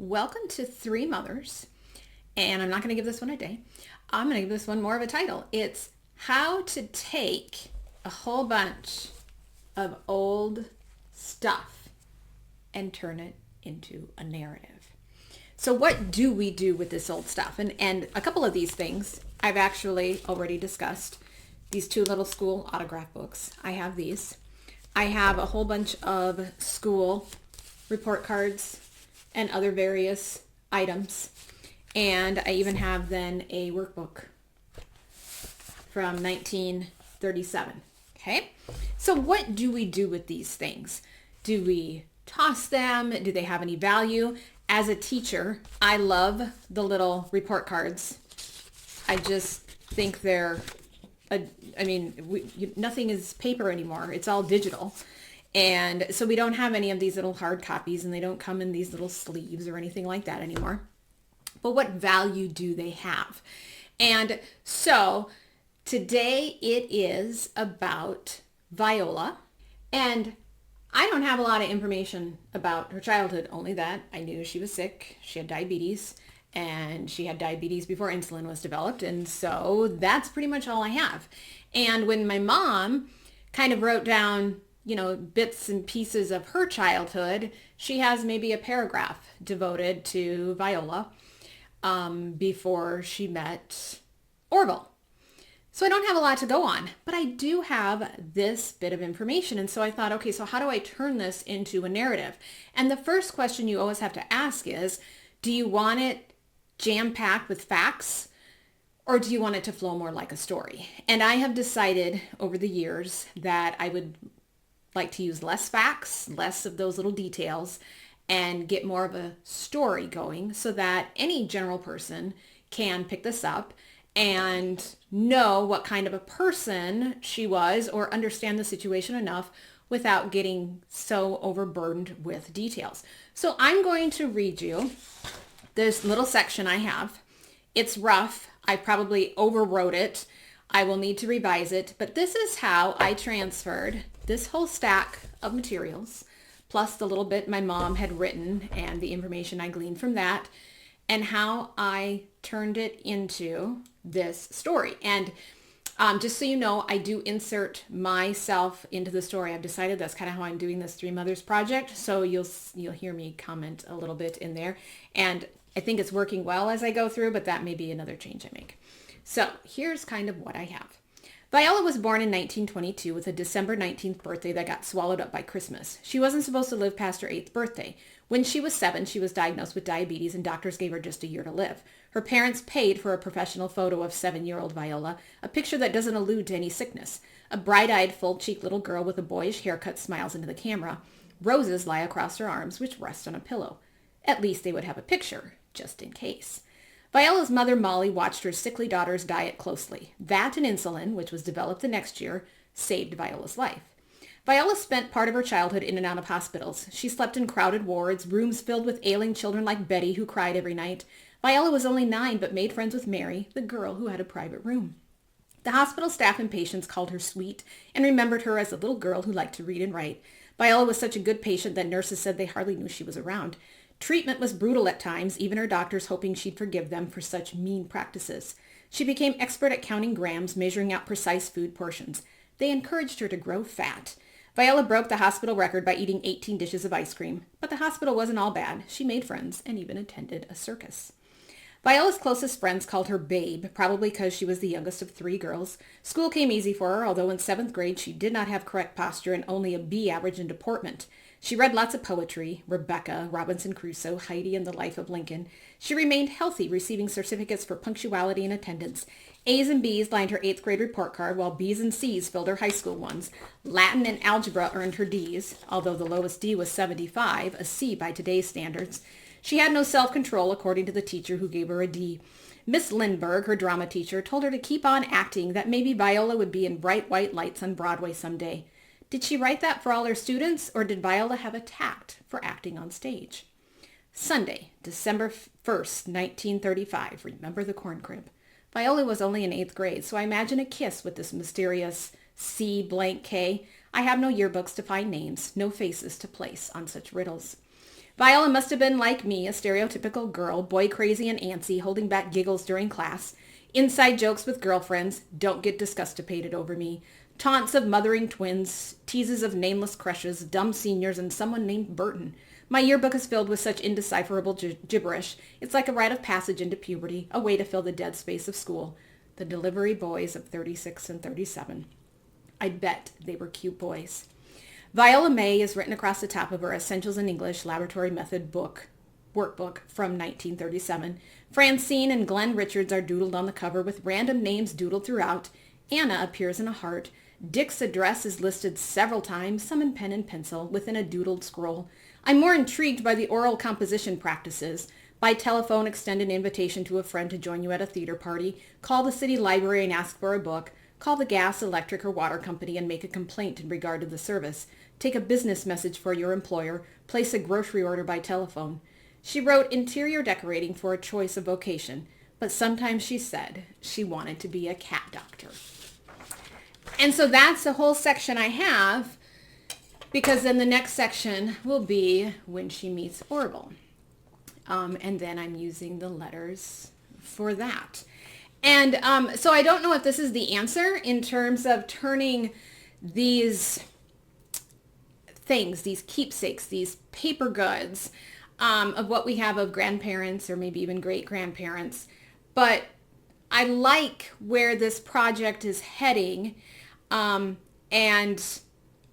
welcome to Three Mothers. And I'm not going to give this one a day. I'm going to give this one more of a title. It's how to take a whole bunch of old stuff and turn it into a narrative. So what do we do with this old stuff? And a couple of these things I've actually already discussed. These two little school autograph books. I have these. I have a whole bunch of school report cards and other various items. And I even have then a workbook from 1937. Okay? So what do we do with these things? Do we toss them? Do they have any value? As a teacher, I love the little report cards. I just think they're, nothing is paper anymore. It's all digital. And so we don't have any of these little hard copies, and they don't come in these little sleeves or anything like that anymore. But what value do they have? And so today it is about Viola. And I don't have a lot of information about her childhood, only that I knew she was sick. She had diabetes, and she had diabetes before insulin was developed. And so that's pretty much all I have. And when my mom kind of wrote down, bits and pieces of her childhood, she has maybe a paragraph devoted to Viola before she met Orville. So I don't have a lot to go on, but I do have this bit of information. And so I thought, okay, so how do I turn this into a narrative? And the first question you always have to ask is, do you want it jam-packed with facts, or do you want it to flow more like a story? And I have decided over the years that I would like to use less facts, less of those little details, and get more of a story going so that any general person can pick this up and know what kind of a person she was or understand the situation enough without getting so overburdened with details. So I'm going to read you this little section I have. It's rough. I probably overwrote it. I will need to revise it, but this is how I transferred this whole stack of materials, plus the little bit my mom had written and the information I gleaned from that, and how I turned it into this story. And just so you know, I do insert myself into the story. I've decided that's kind of how I'm doing this Three Mothers project. So you'll hear me comment a little bit in there. And I think it's working well as I go through, but that may be another change I make. So here's kind of what I have. Viola was born in 1922 with a December 19th birthday that got swallowed up by Christmas. She wasn't supposed to live past her 8th birthday. When she was 7, she was diagnosed with diabetes and doctors gave her just a year to live. Her parents paid for a professional photo of 7-year-old Viola, a picture that doesn't allude to any sickness. A bright-eyed, full-cheeked little girl with a boyish haircut smiles into the camera. Roses lie across her arms, which rest on a pillow. At least they would have a picture, just in case. Viola's mother, Molly, watched her sickly daughter's diet closely. That and insulin, which was developed the next year, saved Viola's life. Viola spent part of her childhood in and out of hospitals. She slept in crowded wards, rooms filled with ailing children like Betty, who cried every night. Viola was only 9, but made friends with Mary, the girl who had a private room. The hospital staff and patients called her sweet and remembered her as a little girl who liked to read and write. Viola was such a good patient that nurses said they hardly knew she was around. Treatment was brutal at times, even her doctors hoping she'd forgive them for such mean practices. She became expert at counting grams, measuring out precise food portions. They encouraged her to grow fat. Viola broke the hospital record by eating 18 dishes of ice cream. But the hospital wasn't all bad. She made friends and even attended a circus. Viola's closest friends called her Babe, probably because she was the youngest of 3 girls. School came easy for her, although in 7th grade she did not have correct posture and only a B average in deportment. She read lots of poetry, Rebecca, Robinson Crusoe, Heidi, and the Life of Lincoln. She remained healthy, receiving certificates for punctuality and attendance. A's and B's lined her 8th grade report card, while B's and C's filled her high school ones. Latin and algebra earned her D's, although the lowest D was 75, a C by today's standards. She had no self-control, according to the teacher who gave her a D. Miss Lindbergh, her drama teacher, told her to keep on acting, that maybe Viola would be in Bright White Lights on Broadway someday. Did she write that for all her students, or did Viola have a tact for acting on stage? Sunday, December 1st, 1935. Remember the corn crib. Viola was only in 8th grade, so I imagine a kiss with this mysterious C blank K. I have no yearbooks to find names, no faces to place on such riddles. Viola must have been like me, a stereotypical girl, boy crazy and antsy, holding back giggles during class. Inside jokes with girlfriends, don't get disgustipated over me. Taunts of mothering twins, teases of nameless crushes, dumb seniors, and someone named Burton. My yearbook is filled with such indecipherable gibberish. It's like a rite of passage into puberty, a way to fill the dead space of school. The delivery boys of 36 and 37. I bet they were cute boys. Viola May is written across the top of her Essentials in English Laboratory Method workbook from 1937. Francine and Glenn Richards are doodled on the cover with random names doodled throughout. Anna appears in a heart. Dick's address is listed several times, some in pen and pencil, within a doodled scroll. I'm more intrigued by the oral composition practices. By telephone, extend an invitation to a friend to join you at a theater party. Call the city library and ask for a book. Call the gas, electric, or water company and make a complaint in regard to the service. Take a business message for your employer. Place a grocery order by telephone. She wrote interior decorating for a choice of vocation, but sometimes she said she wanted to be a cat doctor. And so that's the whole section I have, because then the next section will be when she meets Orville. And then I'm using the letters for that. And so I don't know if this is the answer in terms of turning these things, these keepsakes, these paper goods of what we have of grandparents or maybe even great-grandparents. But I like where this project is heading, and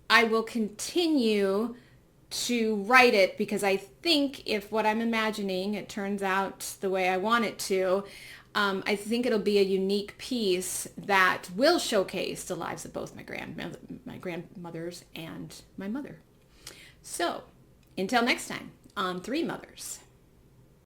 I will continue to write it because I think if what I'm imagining, it turns out the way I want it to, I think it'll be a unique piece that will showcase the lives of both my grandmothers and my mother. So, until next time on Three Mothers.